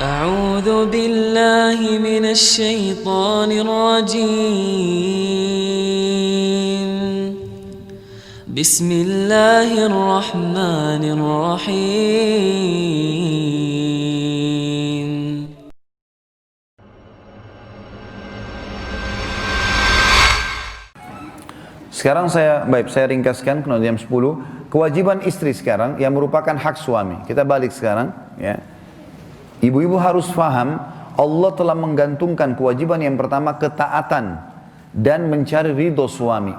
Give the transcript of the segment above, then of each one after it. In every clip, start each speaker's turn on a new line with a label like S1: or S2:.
S1: أعوذ بالله من الشيطان الرجيم بسم الله الرحمن الرحيم
S2: Sekarang saya ringkaskan ke jam 10. Kewajiban istri sekarang yang merupakan hak suami. Kita balik sekarang, ya. Ibu-ibu harus faham, Allah telah menggantungkan kewajiban yang pertama ketaatan dan mencari ridho suami.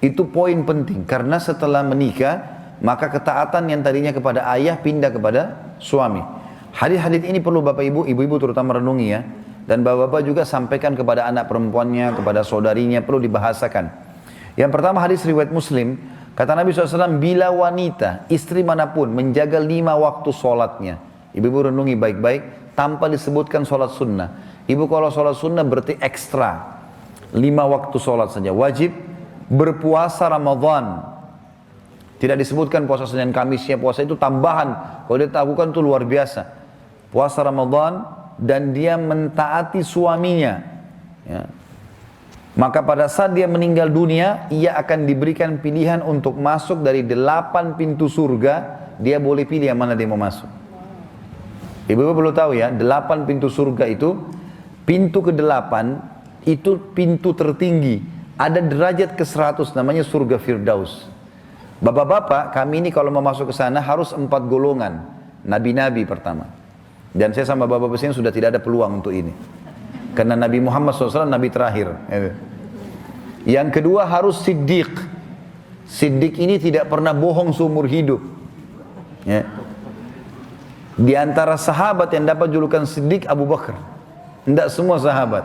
S2: Itu poin penting, karena setelah menikah, maka ketaatan yang tadinya kepada ayah pindah kepada suami. Hadis-hadis ini perlu Bapak Ibu, ibu-ibu terutama renungi ya. Dan Bapak-Bapak juga sampaikan kepada anak perempuannya, kepada saudarinya, perlu dibahasakan. Yang pertama hadis riwayat Muslim, kata Nabi SAW, bila wanita, istri manapun menjaga 5 waktu sholatnya. Ibu-ibu renungi baik-baik, tanpa disebutkan sholat sunnah. Ibu kalau sholat sunnah berarti ekstra. 5 waktu sholat saja, wajib. Berpuasa Ramadan. Tidak disebutkan puasa Senin Kamisnya, puasa itu tambahan. Kalau dia lakukan itu luar biasa. Puasa Ramadan dan dia mentaati suaminya. Ya. Maka pada saat dia meninggal dunia, ia akan diberikan pilihan untuk masuk dari 8 pintu surga. Dia boleh pilih yang mana dia mau masuk. Ibu-ibu perlu tahu ya, 8 pintu surga itu, pintu ke-8 itu pintu tertinggi. Ada derajat ke-100 namanya surga Firdaus. Bapak-bapak, kami ini kalau mau masuk ke sana harus 4 golongan. Nabi-nabi pertama. Dan saya sama bapak-bapak sini sudah tidak ada peluang untuk ini. Karena Nabi Muhammad SAW Nabi terakhir. Yang kedua harus Siddiq. Siddiq ini tidak pernah bohong seumur hidup. Ya. Di antara sahabat yang dapat julukan Siddiq, Abu Bakar. Tidak semua sahabat.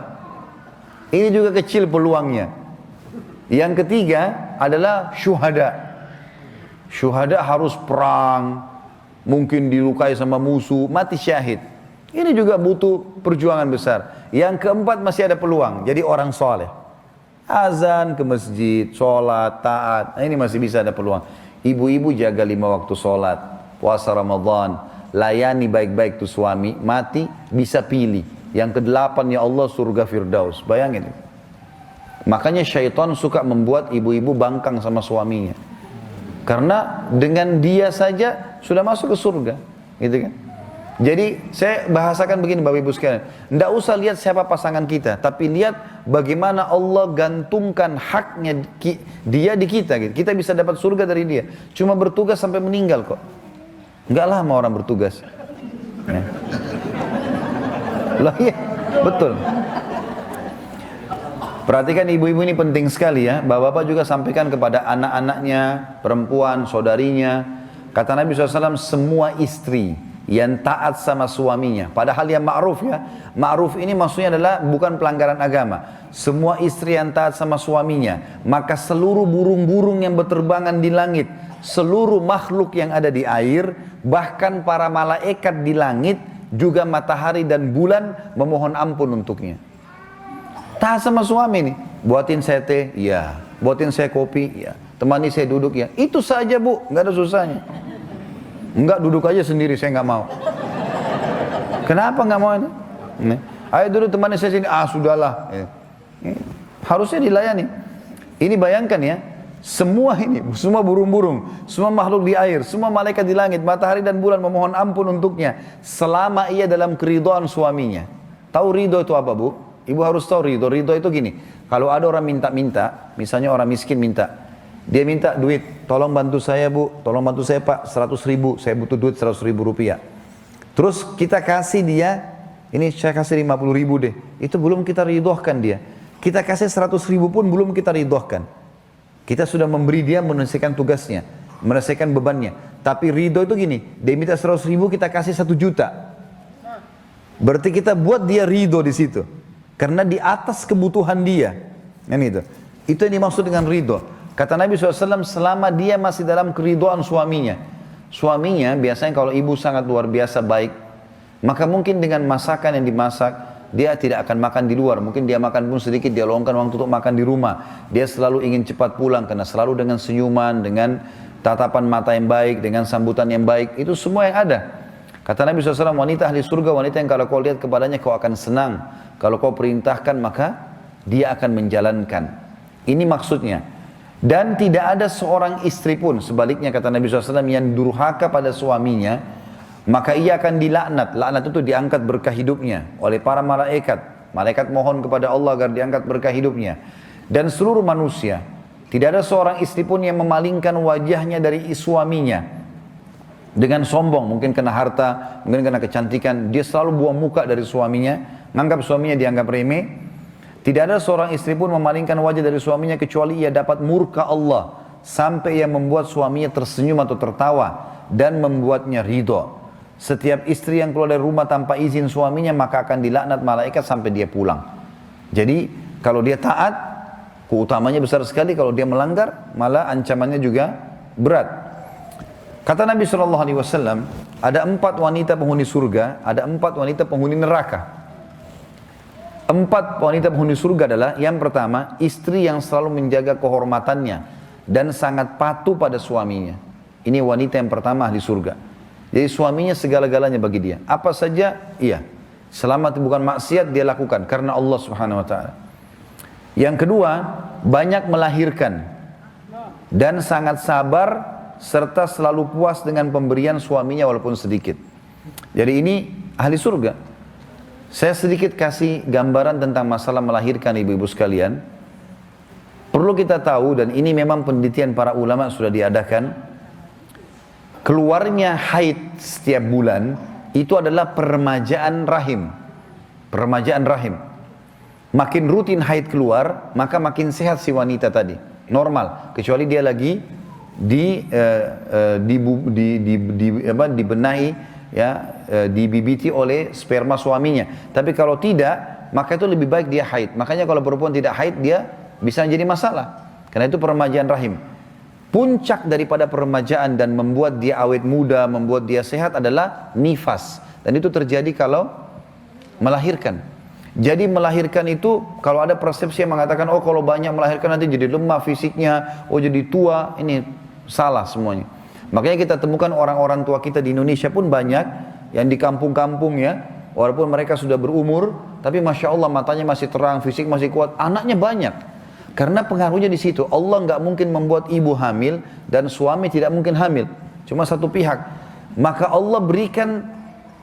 S2: Ini juga kecil peluangnya. Yang ketiga adalah syuhada. Syuhada harus perang, mungkin dilukai sama musuh, mati syahid. Ini juga butuh perjuangan besar. Yang keempat masih ada peluang, jadi orang soleh. Azan ke masjid, sholat, taat, ini masih bisa ada peluang. Ibu-ibu jaga 5 waktu sholat, puasa Ramadan, layani baik-baik tuh suami, mati bisa pilih. Yang ke-8 ya Allah surga Firdaus, bayangin. Makanya syaitan suka membuat ibu-ibu bangkang sama suaminya. Karena dengan dia saja sudah masuk ke surga, gitu kan? Jadi saya bahasakan begini Bapak Ibu sekalian, tidak usah lihat siapa pasangan kita, tapi lihat bagaimana Allah gantungkan haknya dia di kita. Gitu. Kita bisa dapat surga dari dia, cuma bertugas sampai meninggal kok. Enggak lama orang bertugas. Ya. Lah iya, betul. Perhatikan ibu-ibu ini penting sekali ya. Bapak-bapak juga sampaikan kepada anak-anaknya, perempuan, saudarinya. Kata Nabi SAW, semua istri yang taat sama suaminya. Padahal yang ma'ruf ya. Ma'ruf ini maksudnya adalah bukan pelanggaran agama. Semua istri yang taat sama suaminya. Maka seluruh burung-burung yang berterbangan di langit, seluruh makhluk yang ada di air, bahkan para malaikat di langit, juga matahari dan bulan memohon ampun untuknya. Taat sama suami nih, buatin saya teh, iya. Buatin saya kopi, iya. Temani saya duduk, ya. Itu saja bu, nggak ada susahnya. Enggak, duduk aja sendiri, saya nggak mau. Kenapa nggak mau ini? Nih. Ayo duduk temani saya sini, sudahlah. Harusnya dilayani. Ini bayangkan ya, semua ini, semua burung-burung, semua makhluk di air, semua malaikat di langit, matahari dan bulan memohon ampun untuknya, selama ia dalam keridhaan suaminya. Tahu ridho itu apa bu? Ibu harus tahu ridho. Ridho itu gini, kalau ada orang minta-minta, misalnya orang miskin minta, dia minta duit, tolong bantu saya bu, tolong bantu saya pak, 100 ribu, saya butuh duit 100 ribu rupiah. Terus kita kasih dia, ini saya kasih 50 ribu deh, itu belum kita ridhohkan dia. Kita kasih 100 ribu pun belum kita ridhohkan. Kita sudah memberi dia menyelesaikan tugasnya, menyelesaikan bebannya. Tapi ridho itu gini, dia minta 100 ribu, kita kasih 1 juta. Berarti kita buat dia ridho di situ. Karena di atas kebutuhan dia. Itu yang dimaksud dengan ridho. Kata Nabi SAW, selama dia masih dalam keridhaan suaminya. Suaminya biasanya kalau ibu sangat luar biasa baik, maka mungkin dengan masakan yang dimasak, dia tidak akan makan di luar. Mungkin dia makan pun sedikit, dia luangkan waktu untuk makan di rumah. Dia selalu ingin cepat pulang, karena selalu dengan senyuman, dengan tatapan mata yang baik, dengan sambutan yang baik. Itu semua yang ada. Kata Nabi SAW, wanita ahli surga, wanita yang kalau kau lihat kepadanya kau akan senang. Kalau kau perintahkan maka dia akan menjalankan. Ini maksudnya. Dan tidak ada seorang istri pun, sebaliknya kata Nabi SAW, yang durhaka pada suaminya, maka ia akan dilaknat. Laknat itu diangkat berkah hidupnya oleh para malaikat. Malaikat mohon kepada Allah agar diangkat berkah hidupnya. Dan seluruh manusia. Tidak ada seorang istri pun yang memalingkan wajahnya dari suaminya dengan sombong, mungkin kena harta, mungkin kena kecantikan, dia selalu buang muka dari suaminya, menganggap suaminya dianggap remeh. Tidak ada seorang istri pun memalingkan wajah dari suaminya kecuali ia dapat murka Allah, sampai ia membuat suaminya tersenyum atau tertawa dan membuatnya ridho. Setiap istri yang keluar dari rumah tanpa izin suaminya maka akan dilaknat malaikat sampai dia pulang. Jadi kalau dia taat, keutamanya besar sekali. Kalau dia melanggar, malah ancamannya juga berat. Kata Nabi SAW, ada 4 wanita penghuni surga, ada 4 wanita penghuni neraka. 4 wanita penghuni surga adalah, yang pertama, istri yang selalu menjaga kehormatannya dan sangat patuh pada suaminya. Ini wanita yang pertama ahli surga. Jadi suaminya segala-galanya bagi dia. Apa saja, iya. Selama bukan maksiat dia lakukan karena Allah Subhanahu Wa Taala. Yang kedua, banyak melahirkan dan sangat sabar serta selalu puas dengan pemberian suaminya walaupun sedikit. Jadi ini ahli surga. Saya sedikit kasih gambaran tentang masalah melahirkan ibu-ibu sekalian. Perlu kita tahu, dan ini memang penelitian para ulama sudah diadakan, keluarnya haid setiap bulan itu adalah peremajaan rahim. Peremajaan rahim. Makin rutin haid keluar, maka makin sehat si wanita tadi. Normal, kecuali dia lagi dibenahi, ya, dibibiti oleh sperma suaminya. Tapi kalau tidak, maka itu lebih baik dia haid. Makanya kalau perempuan tidak haid, dia bisa menjadi masalah. Karena itu peremajaan rahim. Puncak daripada peremajaan dan membuat dia awet muda, membuat dia sehat adalah nifas. Dan itu terjadi kalau melahirkan. Jadi melahirkan itu, kalau ada persepsi yang mengatakan, oh kalau banyak melahirkan nanti jadi lemah fisiknya, oh jadi tua, ini salah semuanya. Makanya kita temukan orang-orang tua kita di Indonesia pun banyak, yang di kampung-kampung ya, walaupun mereka sudah berumur, tapi Masya Allah matanya masih terang, fisik masih kuat, anaknya banyak. Karena pengaruhnya di situ. Allah nggak mungkin membuat ibu hamil, dan suami tidak mungkin hamil. Cuma satu pihak. Maka Allah berikan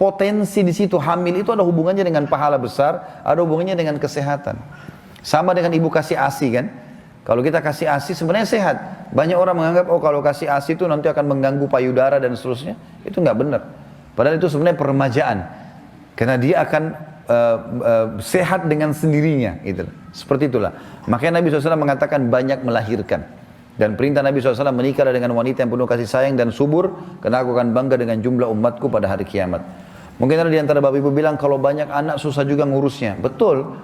S2: potensi di situ. Hamil itu ada hubungannya dengan pahala besar, ada hubungannya dengan kesehatan. Sama dengan ibu kasih ASI kan. Kalau kita kasih ASI sebenarnya sehat. Banyak orang menganggap, oh kalau kasih ASI itu nanti akan mengganggu payudara dan seterusnya. Itu nggak benar. Padahal itu sebenarnya peremajaan. Karena dia akan sehat dengan sendirinya. Gitu. Seperti itulah. Makanya Nabi SAW mengatakan banyak melahirkan. Dan perintah Nabi SAW menikahlah dengan wanita yang penuh kasih sayang dan subur, karena aku akan bangga dengan jumlah umatku pada hari kiamat. Mungkin ada di antara bapak ibu bilang, kalau banyak anak susah juga ngurusnya. Betul.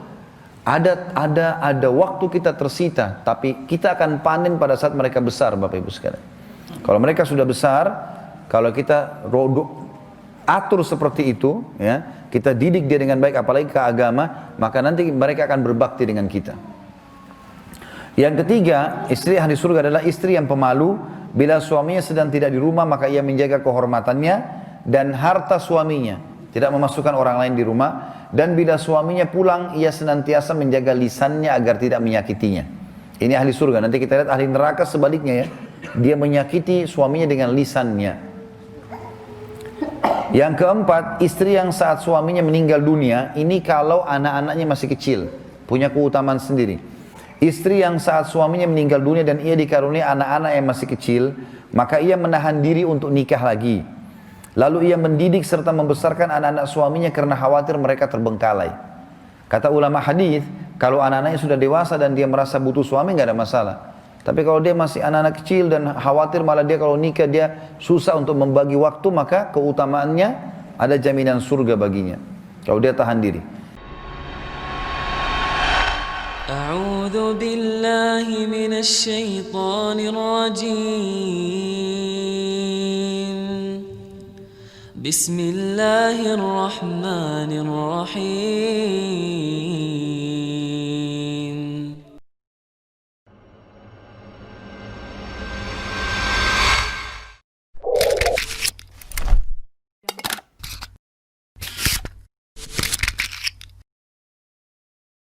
S2: Ada waktu kita tersita, tapi kita akan panen pada saat mereka besar, bapak ibu sekalian. Kalau mereka sudah besar, kalau kita atur seperti itu, ya, kita didik dia dengan baik, apalagi ke agama, maka nanti mereka akan berbakti dengan kita. Yang ketiga, istri ahli surga adalah istri yang pemalu. Bila suaminya sedang tidak di rumah, maka ia menjaga kehormatannya dan harta suaminya, tidak memasukkan orang lain di rumah. Dan bila suaminya pulang, ia senantiasa menjaga lisannya agar tidak menyakitinya. Ini ahli surga. Nanti kita lihat ahli neraka sebaliknya ya. Dia menyakiti suaminya dengan lisannya. Yang keempat, istri yang saat suaminya meninggal dunia, ini kalau anak-anaknya masih kecil, punya keutamaan sendiri. Istri yang saat suaminya meninggal dunia dan ia dikaruniai anak-anak yang masih kecil, maka ia menahan diri untuk nikah lagi. Lalu ia mendidik serta membesarkan anak-anak suaminya karena khawatir mereka terbengkalai. Kata ulama hadis, kalau anak-anaknya sudah dewasa dan dia merasa butuh suami, nggak ada masalah. Tapi kalau dia masih anak-anak kecil dan khawatir malah dia kalau nikah dia susah untuk membagi waktu, maka keutamaannya ada jaminan surga baginya. Kalau dia tahan diri.
S1: أعوذ بالله من الشيطان الرجيم بسم الله الرحمن الرحيم